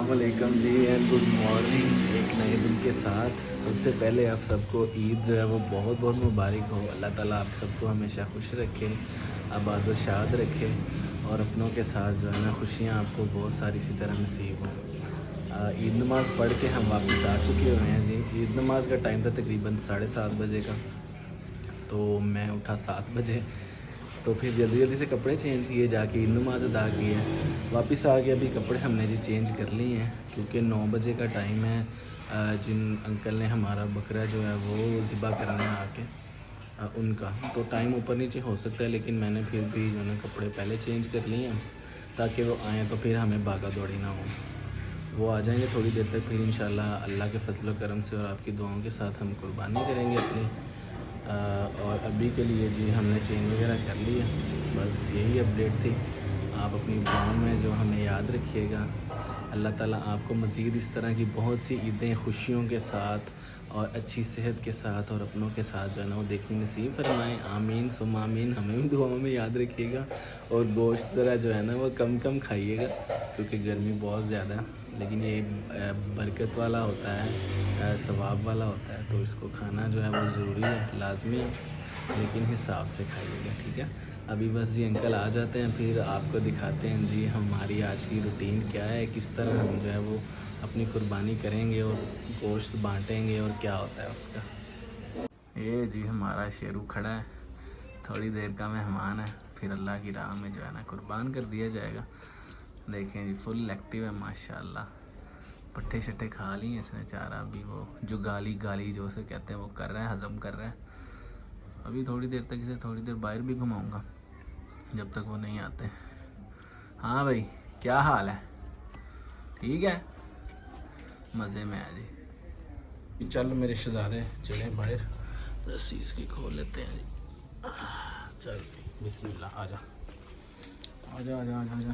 अस्सलामुअलैकुम जी and good morning एक नए दिन के साथ। सबसे पहले आप सबको ईद जो है वो बहुत बहुत मुबारक हो। अल्लाह ताला आप सबको हमेशा खुश रखे, आबाद व शाद रखे और अपनों के साथ जो है ना खुशियाँ आपको बहुत सारी इसी तरह नसीब हों। ईद नमाज़ पढ़ के हम वापस आ चुके हुए हैं जी। ईद नमाज़ का टाइम था तकरीबन 7:30 बजे का, तो मैं उठा 7 बजे, तो फिर जल्दी जल्दी से कपड़े चेंज किए, जाके ईद नमाज़ अदा की है, वापस आ गया। अभी कपड़े हमने जी चेंज कर लिए हैं क्योंकि 9 बजे का टाइम है। जिन अंकल ने हमारा बकरा जो है वो ज़िबा करने आके उनका तो टाइम ऊपर नीचे हो सकता है, लेकिन मैंने फिर भी जो है कपड़े पहले चेंज कर लिए हैं ताकि वो आएँ तो फिर हमें भागा दौड़ी ना हो। वो आ जाएंगे थोड़ी देर तक, फिर इंशाल्लाह अल्लाह के फजल करम से और आपकी दुआओं के साथ हम कुर्बानी करेंगे अपनी। और अभी के लिए जी हमने चेंज वगैरह कर ली है, बस यही अपडेट थी। आप अपनी दुआओं में जो हमें याद रखिएगा। अल्लाह ताला आपको मज़ीद इस तरह की बहुत सी ईदें खुशियों के साथ और अच्छी सेहत के साथ और अपनों के साथ जो है ना वो देखनी नसीब फरमाएँ। आमीन सुम आमीन। हमें भी दुआओं में याद रखिएगा और गोश्त ज़रा जो है ना वो कम कम खाइएगा क्योंकि गर्मी बहुत ज़्यादा है, लेकिन ये बरकत वाला होता है, सवाब वाला होता है, तो इसको खाना जो है वो ज़रूरी है, लाजमी है, लेकिन हिसाब से खाइएगा, ठीक है। अभी बस जी अंकल आ जाते हैं, फिर आपको दिखाते हैं जी हमारी आज की रूटीन क्या है, किस तरह हम जो है वो अपनी कुर्बानी करेंगे और गोश्त बांटेंगे और क्या होता है उसका। ये जी हमारा शेरू खड़ा है, थोड़ी देर का मेहमान है, फिर अल्लाह की राह में जो है ना कुर्बान कर दिया जाएगा। देखें जी फुल एक्टिव है माशाल्लाह। पट्टे शट्टे खा लिए इसने चारा, अभी वो जो गाली गाली जो से कहते हैं वो कर रहा है, हज़म कर रहा है। अभी थोड़ी देर तक इसे थोड़ी देर बाहर भी घुमाऊंगा जब तक वो नहीं आते। हाँ भाई क्या हाल है, ठीक है, मज़े में है जी। चल मेरे शहज़ादे चले बाहर, रस्सी इसकी खोल लेते हैं जी। चल बिस्मिल्लाह, आजा आजा आजा आजा आजा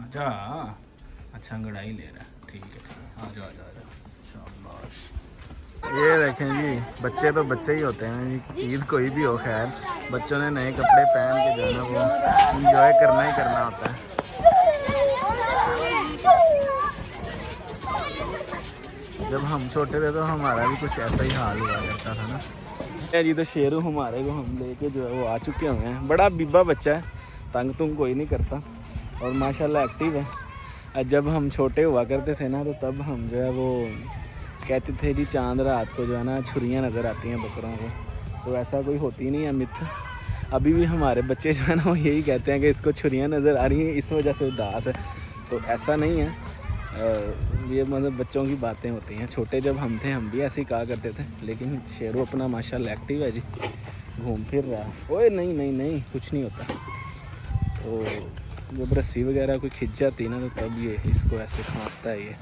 आजा। अच्छा अंगड़ाई ले रहा है, ठीक है, आजा आजा आजा, शाबाश। ये देखें जी बच्चे तो बच्चे ही होते हैं जी, ईद कोई भी हो खैर, बच्चों ने नए कपड़े पहन के जो है ना वो इंजॉय करना ही करना होता है। जब हम छोटे थे तो हमारा भी कुछ ऐसा ही हाल हुआ करता था ना जी। तो शेरू हमारे को हम लेके जो है वो आ चुके हुए हैं। बड़ा बीबा बच्चा है, तंग तुम कोई नहीं करता और माशाल्लाह एक्टिव है। जब हम छोटे हुआ करते थे ना तो तब हम जो है वो कहते थे जी चांद रात को जो है ना छुरियाँ नज़र आती हैं बकरों को, तो ऐसा कोई होती नहीं है मिथ। अभी भी हमारे बच्चे जो है ना वो यही कहते हैं कि इसको छुरियाँ नज़र आ रही हैं, इस वजह से उदास है, तो ऐसा नहीं है। ये मतलब बच्चों की बातें होती हैं। छोटे जब हम थे हम भी ऐसे ही कहा करते थे, लेकिन शेरू अपना माशाल्लाह एक्टिव है जी, घूम फिर रहा है। ओए नहीं नहीं नहीं कुछ नहीं होता। तो जब रस्सी वगैरह कोई खिंच जाती है ना तो तब ये इसको ऐसे खांसता है ये।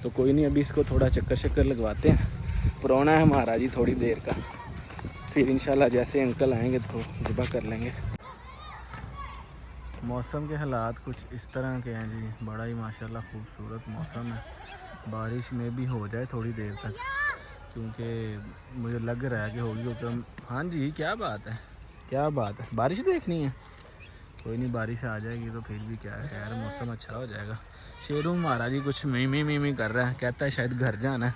तो कोई नहीं, अभी इसको थोड़ा चक्कर शक्कर लगवाते हैं। पुराना है हमारा जी थोड़ी देर का, फिर इंशाल्लाह जैसे अंकल आएंगे तो ज़िबा कर लेंगे। मौसम के हालात कुछ इस तरह के हैं जी, बड़ा ही माशाल्लाह खूबसूरत मौसम है। बारिश में भी हो जाए थोड़ी देर तक, क्योंकि मुझे लग रहा है कि होगी, क्योंकि हाँ जी क्या बात है, क्या बात है, बारिश देखनी है। कोई नहीं, बारिश आ जाएगी तो फिर भी क्या है यार, मौसम अच्छा हो जाएगा। शेरू हमारा जी कुछ मीमी कर रहा है, कहता है शायद घर जाना है।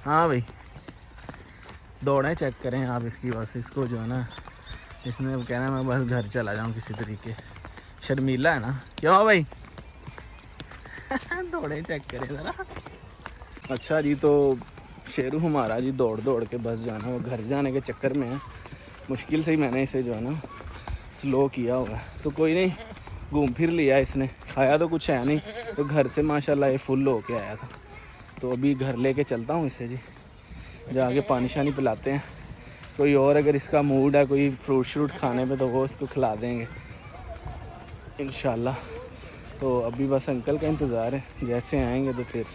हाँ भाई दौड़ें चेक करें आप इसकी, बस इसको जो है ना इसने कहना मैं बस घर चला जाऊँ किसी तरीके। शर्मीला है ना, क्यों भाई दौड़ें चेक करें ज़रा। अच्छा जी, तो शेरू हमारा जी दौड़ दौड़ के बस जो है ना वो घर जाने के चक्कर में है। मुश्किल से ही मैंने इसे जो है ना स्लो किया होगा, तो कोई नहीं, घूम फिर लिया इसने, खाया तो कुछ है नहीं, तो घर से माशाल्लाह ये फुल हो के आया था। तो अभी घर लेके चलता हूँ इसे जी, जाके पानी शानी पिलाते हैं। कोई और अगर इसका मूड है कोई फ्रूट श्रूट खाने पे तो वो इसको खिला देंगे इंशाल्लाह। तो अभी बस अंकल का इंतज़ार है, जैसे आएंगे तो फिर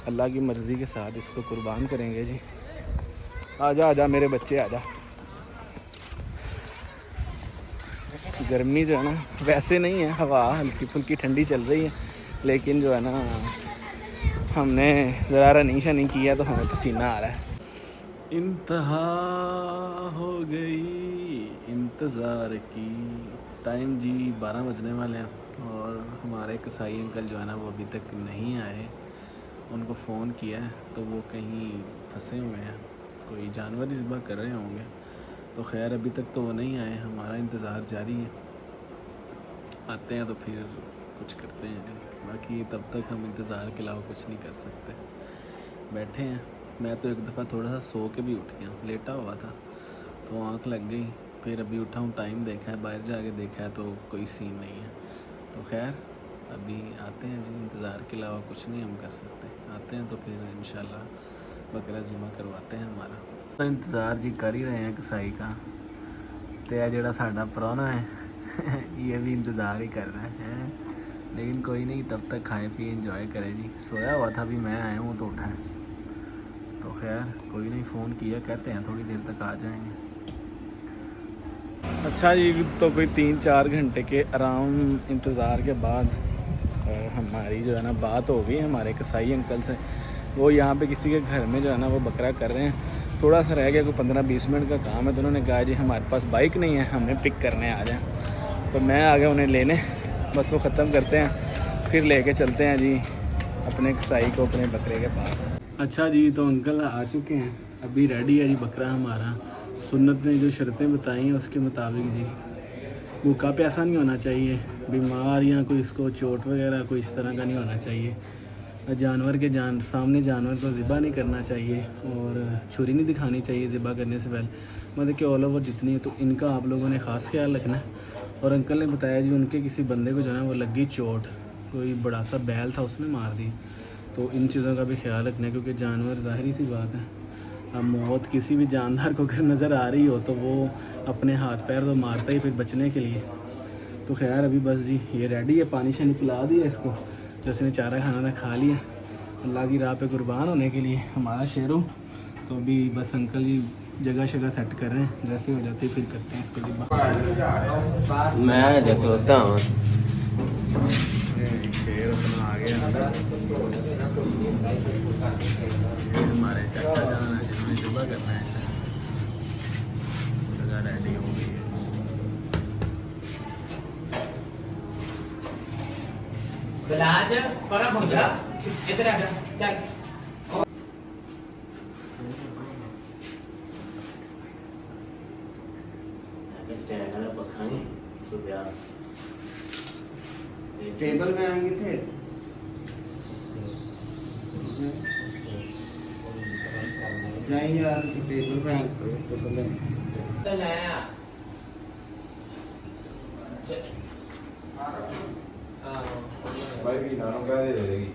अल्लाह की मर्ज़ी के साथ इसको कुर्बान करेंगे जी। आजा आजा मेरे बच्चे आजा। गर्मी जो है ना वैसे नहीं है, हवा हल्की फुल्की ठंडी चल रही है, लेकिन जो है ना हमने ज़रा रनिंग शनिंग किया तो हमें पसीना आ रहा है। इंतहा हो गई इंतज़ार की। टाइम जी 12 बजने वाले हैं और हमारे कसाई अंकल जो है ना वो अभी तक नहीं आए। उनको फ़ोन किया है तो वो कहीं फंसे हुए हैं, कोई जानवर ही ज़िबा कर रहे होंगे। तो खैर अभी तक तो वो नहीं आए, हमारा इंतज़ार जारी है। आते हैं तो फिर कुछ करते हैं जी, बाकी तब तक हम इंतज़ार के अलावा कुछ नहीं कर सकते। बैठे हैं। मैं तो एक दफ़ा थोड़ा सा सो के भी उठ गया, लेटा हुआ था तो आंख लग गई। फिर अभी उठा हूँ, टाइम देखा है, बाहर जाके देखा है तो कोई सीन नहीं है। तो खैर अभी आते हैं जी, इंतज़ार के अलावा कुछ नहीं हम कर सकते। आते हैं तो फिर इंशाल्लाह बकरा ज़िमा करवाते हैं हमारा। तो इंतज़ार जी कर ही रहे हैं कसाई का। तो यह जड़ा साडा प्राहुना है ये भी इंतज़ार ही कर रहा है, लेकिन कोई नहीं, तब तक खाए पिए इंजॉय करें जी। सोया हुआ था, अभी मैं आया हूँ तो उठा है। तो खैर कोई नहीं, फ़ोन किया, कहते हैं थोड़ी देर तक आ जाएंगे। अच्छा जी, तो कोई 3-4 घंटे के आराम इंतज़ार के बाद हमारी जो है ना बात हो गई हमारे कसाई अंकल से। वो यहाँ पे किसी के घर में जो है ना वो बकरा कर रहे हैं। थोड़ा सा रह गया, कोई 15-20 मिनट का काम है। तो उन्होंने कहा जी हमारे पास बाइक नहीं है, हमें पिक करने आ जाए। तो मैं आ गया उन्हें लेने, बस वो ख़त्म करते हैं फिर लेके चलते हैं जी अपने कसाई को अपने बकरे के पास। अच्छा जी, तो अंकल आ चुके हैं, अभी रेडी है जी बकरा हमारा। सुन्नत ने जो शर्तें बताई हैं उसके मुताबिक जी, भूखा प्यासा नहीं होना चाहिए, बीमार या कोई इसको चोट वगैरह कोई इस तरह का नहीं होना चाहिए, जानवर के सामने जानवर को ज़िबा नहीं करना चाहिए और छुरी नहीं दिखानी चाहिए ज़िबा करने से पहले। मतलब कि ऑल ओवर जितनी है, तो इनका आप लोगों ने ख़ास ख्याल रखना है। और अंकल ने बताया जी उनके किसी बंदे को जो है ना वो लगी चोट, कोई बड़ा सा बैल था उसने मार दी। तो इन चीज़ों का भी ख्याल रखना है, क्योंकि जानवर ज़ाहिरी सी बात है, अब मौत किसी भी जानदार को अगर नज़र आ रही हो तो वो अपने हाथ पैर तो मारता ही फिर बचने के लिए। तो खैर अभी बस जी ये रेडी है, पानी शानी पिला दिया इसको, जो उसने चारा खाना था खा लिया, अल्लाह की राह पे कुर्बान होने के लिए हमारा शेरों। तो अभी बस अंकल जी जगह शगह सेट कर रहे हैं, जैसे हो जाती फिर करते हैं इसको जी। मैं देखता हूँ शेर अपना आ गया, हमारे चाचा जान है जिन्होंने जुबा करना है, जगह रेडी हो गई है। बिलाज पर हो जा इधर आ जा टेबल में आएंगे थे जाएंगे यार, तो टेबल पे आएंगे तो बंदे भाई भी नानों क्या दे देगी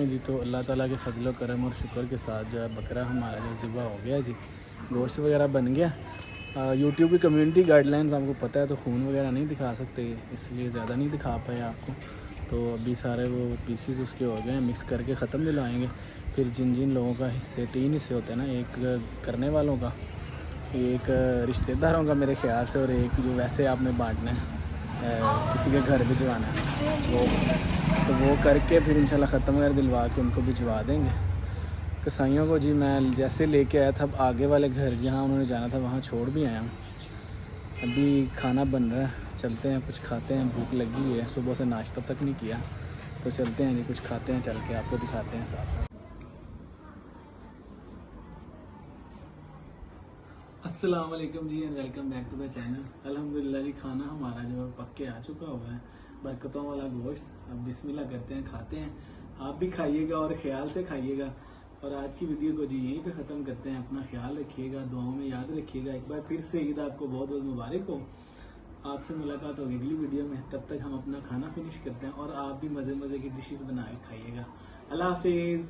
जी। तो अल्लाह ताला के फजल व करम और शुक्र के साथ जो है बकरा हमारा जो ज़िबा हो गया जी, गोश्त वगैरह बन गया। यूट्यूब की कम्युनिटी गाइडलाइंस आपको पता है, तो ख़ून वगैरह नहीं दिखा सकते, इसलिए ज़्यादा नहीं दिखा पाए आपको। तो अभी सारे वो पीसीस उसके हो गए हैं, मिक्स करके ख़त्म दिलाएँगे। फिर जिन जिन लोगों का हिस्से 3 हिस्से होते हैं ना, एक करने वालों का, एक रिश्तेदारों का मेरे ख्याल से, और एक जो वैसे आपने बांटना है, किसी के घर भिजवाना है, तो वो करके फिर इंशाल्लाह ख़त्म कर दिलवा के उनको भिजवा देंगे कसाइयों को जी। मैं जैसे लेके आया था, अब आगे वाले घर जहाँ उन्होंने जाना था वहाँ छोड़ भी आया हूँ। अभी खाना बन रहा है, चलते हैं, कुछ खाते हैं, भूख लगी है, सुबह से नाश्ता तक नहीं किया, तो चलते हैं जी, कुछ खाते हैं, चल के आपको दिखाते हैं साथ साथ। अस्सलाम वालेकुम जी and welcome back to the channel. अल्हम्दुलिल्लाह जी, खाना हमारा जो है पक के आ चुका हुआ है, बरकतों वाला गोश्त। अब बिस्मिल्लाह करते हैं, खाते हैं। आप भी खाइएगा और ख्याल से खाइएगा। और आज की वीडियो को जी यहीं पे ख़त्म करते हैं। अपना ख्याल रखिएगा, दुआओं में याद रखिएगा। एक बार फिर से ईद आपको बहुत बहुत मुबारक हो। आपसे मुलाकात होगी अगली वीडियो में, तब तक हम अपना खाना फिनिश करते हैं और आप भी मज़े मज़े की डिशेस बना के खाइएगा। अल्लाह हाफिज़।